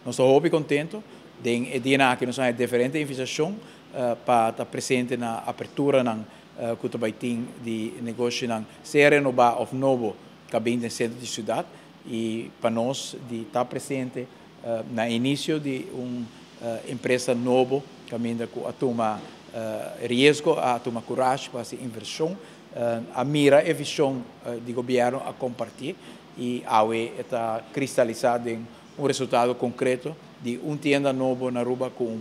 nós estamos muito contentes de DNA que nós temos diferente investigação para estar presente na abertura na Cutabaitim de negócio na Serenoba of Novo, que é no centro da cidade, e para nós de estar presente no início de empresa nova, que a tomar risco, a tomar coragem para essa inversão, a mira e visão do governo a compartilhar e a está cristalizado em resultado concreto de tienda nova na Aruba com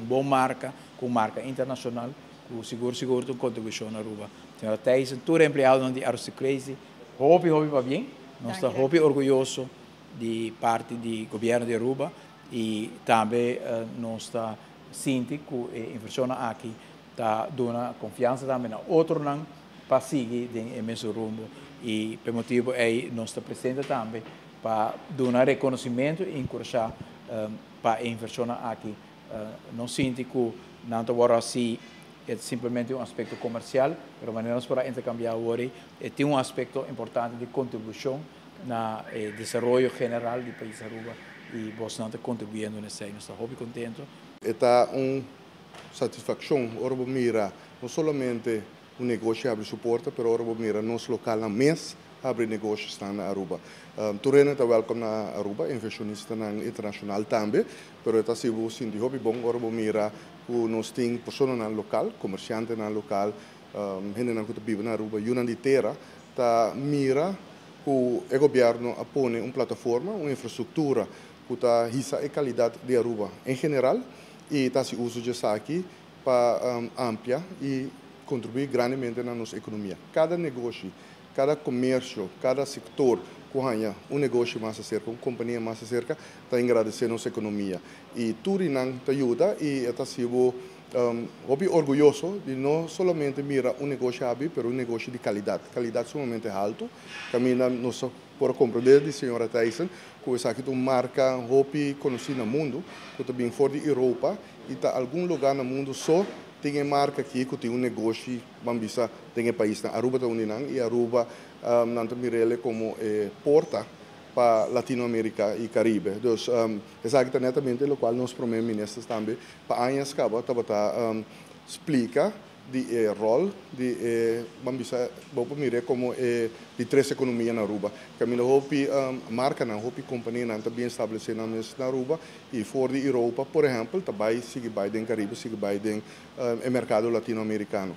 marca internacional, com seguro contribuição na Aruba. Senhora Thais, todo empregado de Arce Crazy, hobby para bem, nós estamos hobby orgulhoso de parte do governo de Aruba e também nós estamos sentindo que a inversão aqui está dando confiança também a outros para seguir em mesmo rumo e por motivo aí nós estamos presentes também para dar reconhecimento e encorajar para a inversão aqui. Não sinto que não agora assim é simplesmente aspecto comercial, mas maneiras para intercambiar hoje tem aspecto importante de contribuição na desenvolvimento geral do país Aruba e bastante contribuindo nesse aí. Nós estamos muito contentos. Está satisfação, Aruba mira não somente negócio abre suporte, mas Aruba mira nosso local na mês abre negócios na Aruba. Turena está welcome na Aruba, inversionista na internacional também, mas está se você de hobby bom Aruba mira que nós temos pessoas na local, comerciantes na local, gente na que vive na Aruba, e uma inteira está mira que o governo apone uma plataforma, uma infraestrutura que está hisa a qualidade de Aruba em geral e está se usa de aqui para ampliar e contribuir grandemente na nossa economia. Cada negócio, cada comércio, cada setor que ganha negócio mais cerca, uma companhia mais cerca, está engrandecendo nossa economia. E tudo isso ajuda e está sendo orgulhoso de não somente mirar negócio mas negócio de qualidade sumamente alto. Caminha nós por compreender de senhora Tyson, que essa aqui é uma marca conhecida no mundo, que também fora da Europa e está em algum lugar no mundo só tem marca aqui que tem negócio, vamos dizer, tem país na Aruba da União e Aruba não mirele como porta para Latinoamérica e Caribe. Então, exatamente o qual nós primeiro-ministros também para anos acaba explica de rol de vamos dizer, vamos mirar como de três economias na Aruba. Camilo hopi marca na hopi companhia na também estabelecida na Aruba e fora de Europa, por exemplo, também sigue bem no Caribe, sigue bem no mercado latino-americano.